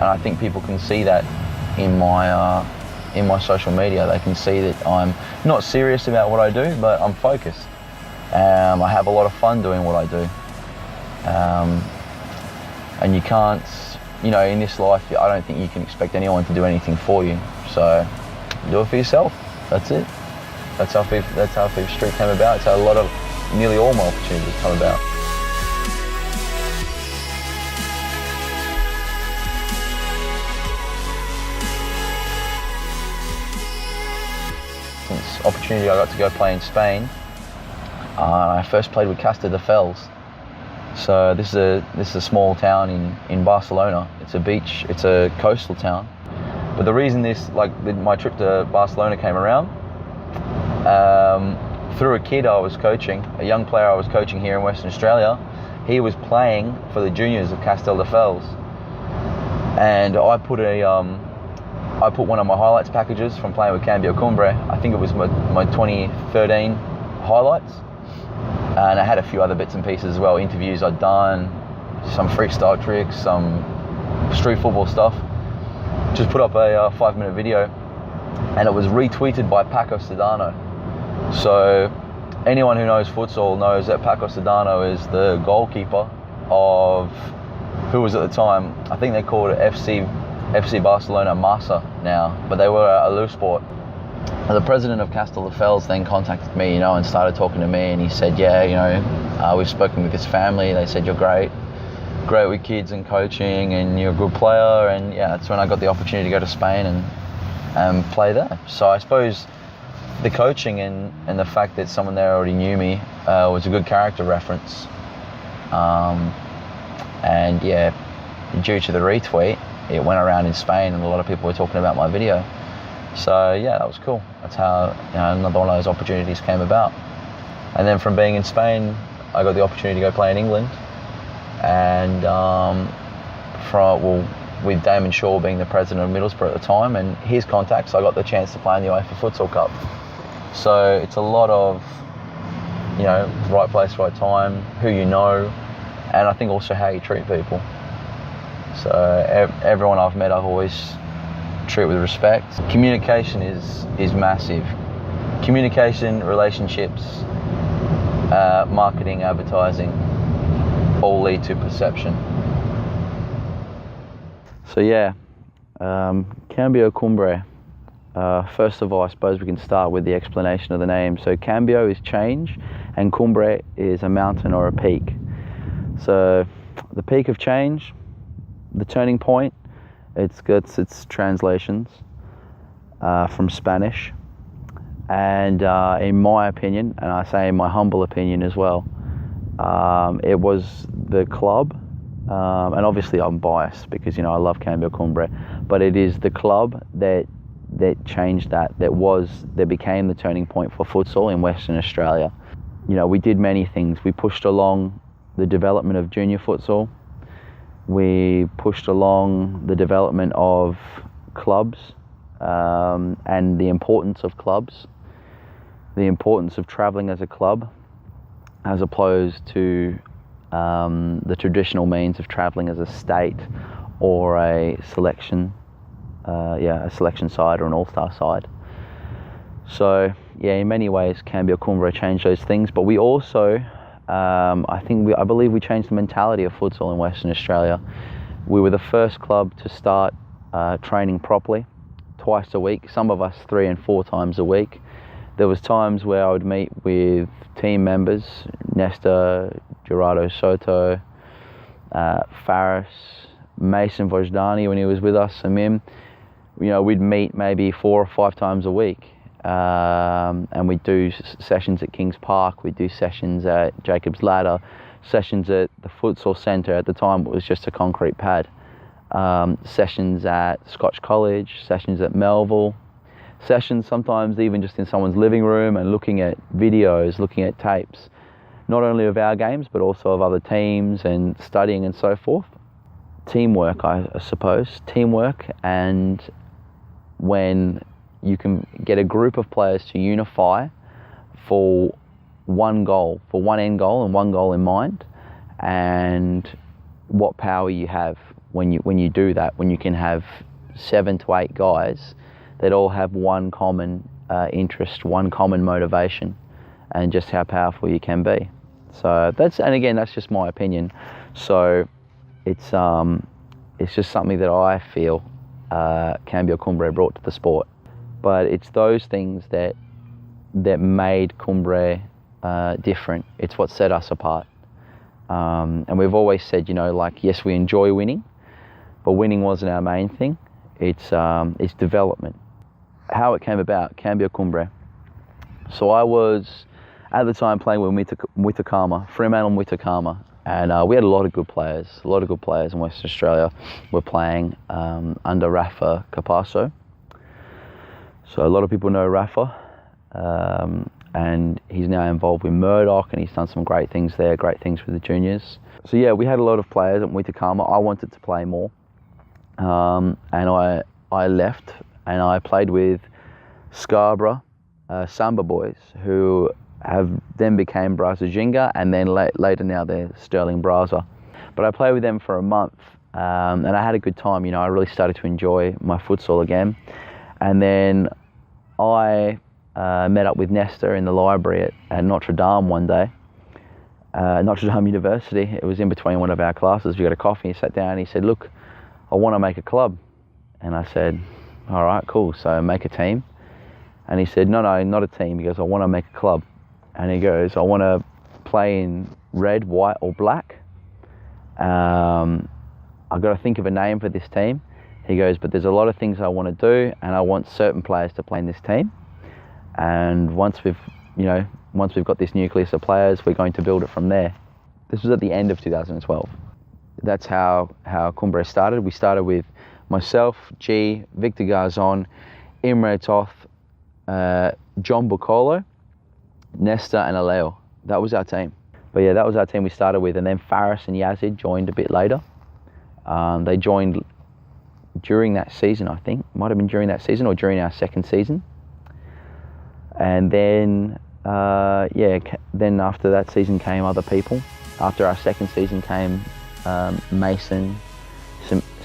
I think people can see that in my social media. They can see that I'm not serious about what I do, but I'm focused. I have a lot of fun doing what I do. And you can't, in this life, I don't think you can expect anyone to do anything for you. So do it for yourself. That's it. That's how FIFA Street came about. It's how nearly all my opportunities come about. Since opportunity I got to go play in Spain, I first played with Cappellos. So this is a small town in Barcelona. It's a coastal town. But the reason my trip to Barcelona came around, through a kid I was coaching, a young player I was coaching here in Western Australia. He was playing for the juniors of Cappellos, and I put one of my highlights packages from playing with Cambio Cumbre. I think it was my 2013 highlights. And I had a few other bits and pieces as well, interviews I'd done, some freestyle tricks, some street football stuff. Just put up a 5-minute video, and it was retweeted by Paco Sedano. So anyone who knows futsal knows that Paco Sedano is the goalkeeper of, who was at the time, I think they called it FC Barcelona Massa now, but they were a loose sport. The president of Cappellos then contacted me, and started talking to me, and he said, we've spoken with his family. They said, you're great with kids and coaching, and you're a good player. And that's when I got the opportunity to go to Spain and play there. So I suppose the coaching and the fact that someone there already knew me was a good character reference. And due to the retweet, it went around in Spain, and a lot of people were talking about my video. So that was cool. That's how another one of those opportunities came about. And then from being in Spain, I got the opportunity to go play in England. And with Damon Shaw being the president of Middlesbrough at the time, and his contacts, I got the chance to play in the UEFA Futsal Cup. So it's a lot of, right place, right time, who you know, and I think also how you treat people. So everyone I've met, I've always treat with respect. Communication is massive. Communication, relationships, marketing, advertising, all lead to perception. So Cambio Cumbre. First of all, I suppose we can start with the explanation of the name. So Cambio is change, and Cumbre is a mountain or a peak. So the peak of change, the turning point, it's got its translations from Spanish, and in my opinion, and I say in my humble opinion as well, it was the club, and obviously I'm biased because I love Cambio Cumbre, but it is the club that changed that became the turning point for futsal in Western Australia. We did many things. We pushed along the development of junior futsal. We pushed along the development of clubs and the importance of clubs, the importance of travelling as a club, as opposed to the traditional means of travelling as a state or a selection side or an all-star side. So in many ways, Cambio Cumbre changed those things, but we also I believe we changed the mentality of futsal in Western Australia. We were the first club to start training properly, twice a week, some of us 3 and 4 times a week. There was times where I would meet with team members, Nesta, Gerardo Soto, Faris, Mason Vojdani when he was with us, Samim. We'd meet maybe 4 or 5 times a week. And we'd do sessions at Kings Park, we'd do sessions at Jacob's Ladder, sessions at the futsal centre. At the time it was just a concrete pad. Sessions at Scotch College, sessions at Melville, sessions sometimes even just in someone's living room and looking at videos, looking at tapes, not only of our games but also of other teams, and studying and so forth. Teamwork, I suppose. Teamwork, and when you can get a group of players to unify for one goal, for one end goal and one goal in mind, and what power you have when you do that, when you can have 7 to 8 guys that all have one common interest, one common motivation, and just how powerful you can be. So that's just my opinion. So it's just something that I feel Cambio Cumbre brought to the sport. But it's those things that made Cumbre different. It's what set us apart. And we've always said, like, yes, we enjoy winning, but winning wasn't our main thing. It's development. How it came about, Cambio Cumbre. So I was, at the time, playing with Witakama, Fremantle Witakama, and we had a lot of good players in Western Australia. We're playing under Rafa Capasso. So a lot of people know Rafa, and he's now involved with Murdoch, and he's done some great things there, great things with the juniors. So yeah, we had a lot of players at Witakama. I wanted to play more, and I left, and I played with Scarborough Samba boys, who have then became Brasa Jinga, and then later now they're Sterling Brasa. But I played with them for a month, and I had a good time. I really started to enjoy my futsal again. And then I met up with Nesta in the library at Notre Dame one day, Notre Dame University. It was in between one of our classes. We got a coffee, he sat down and he said, look, I want to make a club. And I said, all right, cool, so make a team. And he said, no, not a team. He goes, I want to make a club. And he goes, I want to play in red, white or black. I've got to think of a name for this team. He goes, but there's a lot of things I want to do, and I want certain players to play in this team. And once we've got this nucleus of players, we're going to build it from there. This was at the end of 2012. That's how Cumbre started. We started with myself, G, Victor Garzon, Imre Toth, John Bucolo, Nesta and Aleo. That was our team. But yeah, that was our team we started with. And then Faris and Yazid joined a bit later. They joined during that season, I think. Might have been during that season or during our second season. And then, then after that season came other people. After our second season came Mason,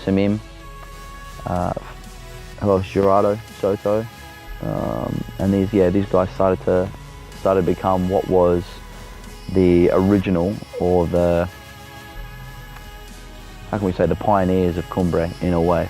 Samim, Gerardo, Soto. And these guys started to become what was the original, or the, how can we say, the pioneers of Cumbre in a way.